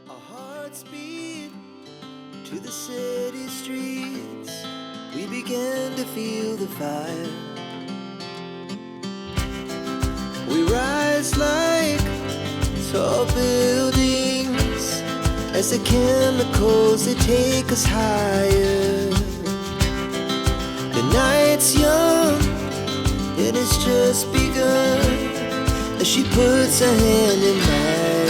Our hearts beat to the city streets. We began to feel the fire. We rise like tall buildings as the chemicals, they take us higher. The night's young and it's just begun as she puts her hand in mine.